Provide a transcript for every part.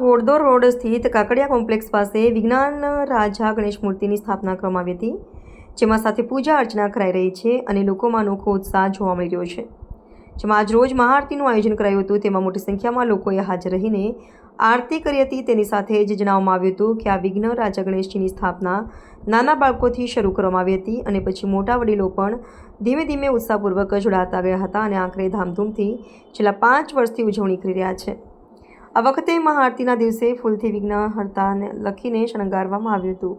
ઘોડદોર road સ્થિત Kakadiya complex પાસે વિજ્ઞાન રાજા ગણેશ મૂર્તિની સ્થાપના કરવામાં આવી હતી, જેમાં સાથે પૂજા અર્ચના કરાઈ રહી છે અને લોકોમાં અનોખો ઉત્સાહ જોવા મળી રહ્યો છે। જેમાં આજ રોજ મહાઆરતીનું આયોજન કરાયું હતું, તેમાં મોટી સંખ્યામાં લોકોએ હાજર રહીને આરતી કરી હતી। તેની સાથે જ જણાવવામાં આવ્યું હતું કે આ વિઘ્ન રાજા ગણેશજીની સ્થાપના નાના બાળકોથી શરૂ કરવામાં આવી હતી અને પછી મોટા વડીલો પણ ધીમે ધીમે ઉત્સાહપૂર્વક જોડાતા ગયા હતા અને આખરે ધામધૂમથી છેલ્લા 5 વર્ષથી ઉજવણી કરી રહ્યા છે। આ વખતે મહાઆરતીના દિવસે ફૂલથી વિઘ્નહર્તાને લખીને શણગારવામાં આવ્યું હતું।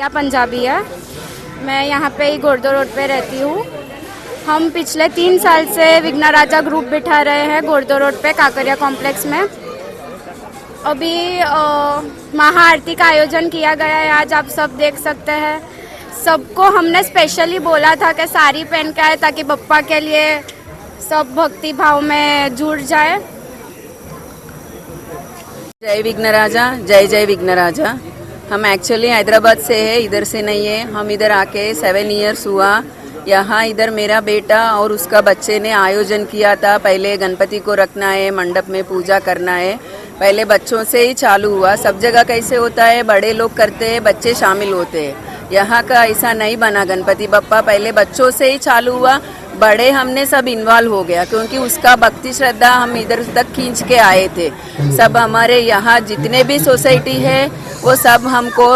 या पंजाबी है। मैं यहाँ पे ही घोड़दौर रोड पे रहती हूँ। हम पिछले 3 साल से विघ्न राजा ग्रुप बिठा रहे हैं घोड़दौर रोड पे काकरिया कॉम्प्लेक्स में। अभी महाआरती का आयोजन किया गया है, आज आप सब देख सकते हैं। सबको हमने स्पेशली बोला था कि साड़ी पहन के आए ताकि बप्पा के लिए सब भक्ति भाव में जुड़ जाए। जय विघ्न राजा, जय जय विघ्न राजा। हम एक्चुअली हैदराबाद से है, इधर से नहीं है। हम इधर आके 7 इयर्स हुआ। यहाँ इधर मेरा बेटा और उसका बच्चे ने आयोजन किया था। पहले गणपति को रखना है, मंडप में पूजा करना है, पहले बच्चों से ही चालू हुआ। सब जगह कैसे होता है, बड़े लोग करते हैं, बच्चे शामिल होते हैं। यहाँ का ऐसा नहीं बना। गणपति बप्पा पहले बच्चों से ही चालू हुआ, बड़े हमने सब इन्वॉल्व हो गया क्योंकि उसका भक्ति श्रद्धा हम इधर तक खींच के आए थे। सब हमारे यहाँ जितने भी सोसाइटी है वो सब हमको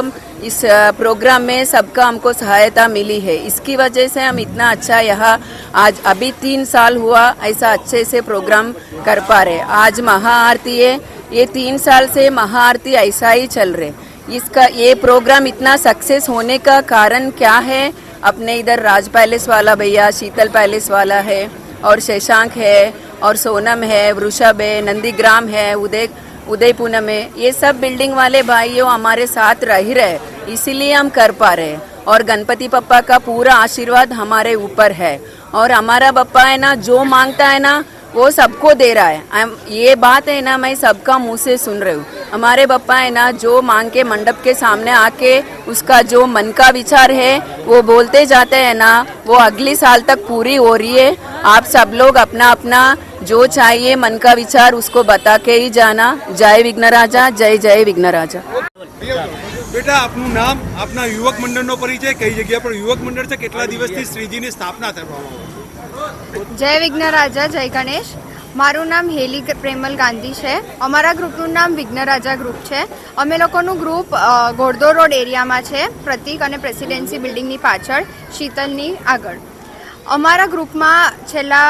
इस प्रोग्राम में सबका हमको सहायता मिली है। इसकी वजह से हम इतना अच्छा यहाँ आज अभी 3 साल हुआ ऐसा अच्छे से प्रोग्राम कर पा रहे। आज महाआरती है, ये 3 साल से महाआरती ऐसा ही चल रहे। इसका ये प्रोग्राम इतना सक्सेस होने का कारण क्या है, अपने इधर राज पैलेस वाला भैया, शीतल पैलेस वाला है और शशांक है और सोनम है, वृषभ है, नंदीग्राम है, उदयपुरम है, ये सब बिल्डिंग वाले भाइयों हमारे साथ रह रहे, इसीलिए हम कर पा रहे। और गणपति पप्पा का पूरा आशीर्वाद हमारे ऊपर है और हमारा बप्पा है ना, जो मांगता है ना वो सबको दे रहा है। ये बात है ना, मैं सबका मुंह से सुन रही हूँ। हमारे बप्पा है ना, जो मांग के मंडप के सामने आके उसका जो मन का विचार है वो बोलते जाते हैं ना, वो अगली साल तक पूरी हो रही है। आप सब लोग अपना अपना जो चाहिए मन का विचार उसको बता के ही जाना। जय विघ्न राजा, जय जय विघ्न राजा। बेटा आपનું નામ, આપના યુવક મંડળનો પરિચય, કઈ જગ્યા પર યુવક મંડળ છે, કેટલા દિવસથી શ્રીજીની સ્થાપના કરવામાં આવે? જય વિઘ્ન રાજા, જય ગણેશ। મારું નામ હેલી પ્રેમલ ગાંધી છે। અમારા ગ્રુપનું નામ વિઘ્ન રાજા ગ્રુપ છે। અમે લોકોનું ગ્રુપ ઘોડદોર રોડ એરિયામાં છે, પ્રતીક અને પ્રેસિડેન્સી બિલ્ડિંગની પાછળ, શીતલની આગળ। અમારા ગ્રુપમાં છેલ્લા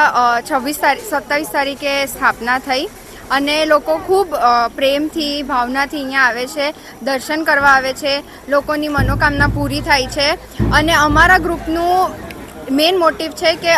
27 તારીખે સ્થાપના થઈ અને લોકો ખૂબ પ્રેમથી ભાવનાથી અહીંયા આવે છે, દર્શન કરવા આવે છે, લોકોની મનોકામના પૂરી થાય છે। અને અમારા ગ્રુપનું મેઇન મોટિવ છે કે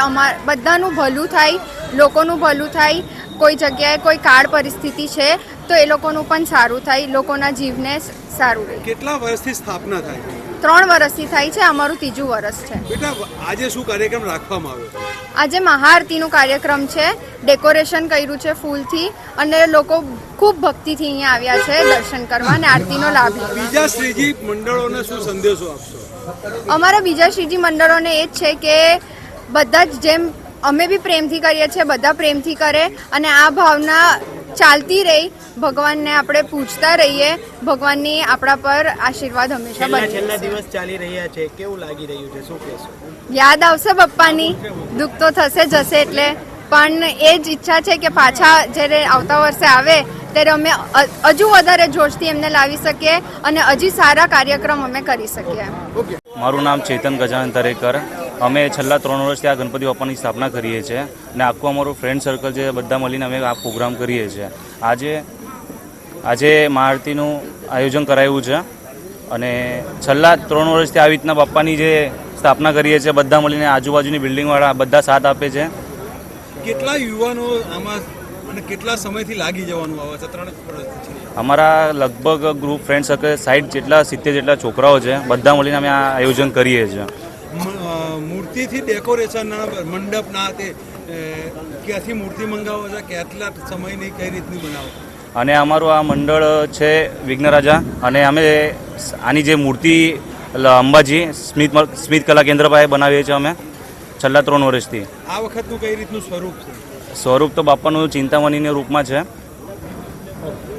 બધાનું ભલું થાય, લોકોનું ભલું થાય। કોઈ જગ્યાએ કોઈ કાળ પરિસ્થિતિ છે તો એ લોકોનું પણ સારું થાય, લોકોના જીવને સારું રહે। કેટલા વર્ષથી સ્થાપના થાય? 3 વર્ષથી થાય છે, અમારું 3જું વર્ષ છે। બેટા આજે શું કાર્યક્રમ રાખવામાં આવ્યો? આજે મહાઆરતીનો કાર્યક્રમ છે, ડેકોરેશન કર્યું છે ફૂલથી અને લોકો ખૂબ ભક્તિથી અહીંયા આવ્યા છે દર્શન કરવા અને આરતીનો લાભ લેવા। બીજા શ્રીજી મંડળોને શું સંદેશો આપશો? અમારા બીજા શ્રીજી મંડળોને એ જ છે કે બધા જ જેમ અમે બી પ્રેમથી કરીએ છીએ, બધા પ્રેમથી કરે અને આ ભાવના ચાલતી રહી। ભગવાનને આપણે પૂજતા રહીએ, ભગવાનની આપણા પર આશીર્વાદ હંમેશા બને। છેલ્લા દિવસ ચાલી રહ્યા છે, કેવું લાગી રહ્યું છે, શું કહેશો? યાદ આવશે બપ્પાની, દુઃખ તો થશે જશે એટલે, પણ એ જ ઈચ્છા છે કે પાછા જ્યારે આવતા વર્ષે આવે ત્યારે અમે હજુ વધારે જોશથી એમને લાવી શકીએ અને હજી સારા કાર્યક્રમ અમે કરી શકીએ। મારું નામ ચેતન ગજાનન તરેકર। અમે છેલ્લા 3 વર્ષથી આ ગણપતિ બાપાની સ્થાપના કરીએ છીએ અને આખું અમારું ફ્રેન્ડ સર્કલ છે, બધા મળીને અમે આ પ્રોગ્રામ કરીએ છીએ। આજે મહાઆરતીનું આયોજન કરાયું છે અને છેલ્લા 3 વર્ષથી આવી રીતના બાપાની જે સ્થાપના કરીએ છીએ, બધા મળીને આજુબાજુની બિલ્ડિંગવાળા બધા સાથ આપે છે। કેટલા યુવાનો આમાં અને કેટલા સમયથી લાગી જવાનું આવે છે? 3 વર્ષથી અમારા લગભગ ગ્રુપ ફ્રેન્ડ સર્કલ 60 જેટલા 70 જેટલા છોકરાઓ છે, બધા મળીને અમે આ આયોજન કરીએ છીએ। મૂર્તિથી ડેકોરેશનના મંડપના તે ક્યાંથી મૂર્તિ મંગાવો છો, કેટલા સમયની કઈ રીતની બનાવો? અને અમારું આ મંડળ છે વિઘ્ન રાજા અને અમે આની જે મૂર્તિ અંબાજી સ્મિત કલા કેન્દ્ર પાસે બનાવીએ છીએ અમે છેલ્લા 3 વર્ષથી. આ વખતનું કઈ રીતનું સ્વરૂપ છે? સ્વરૂપ તો બાપાનું ચિંતામણીના રૂપમાં છે. ઓકે.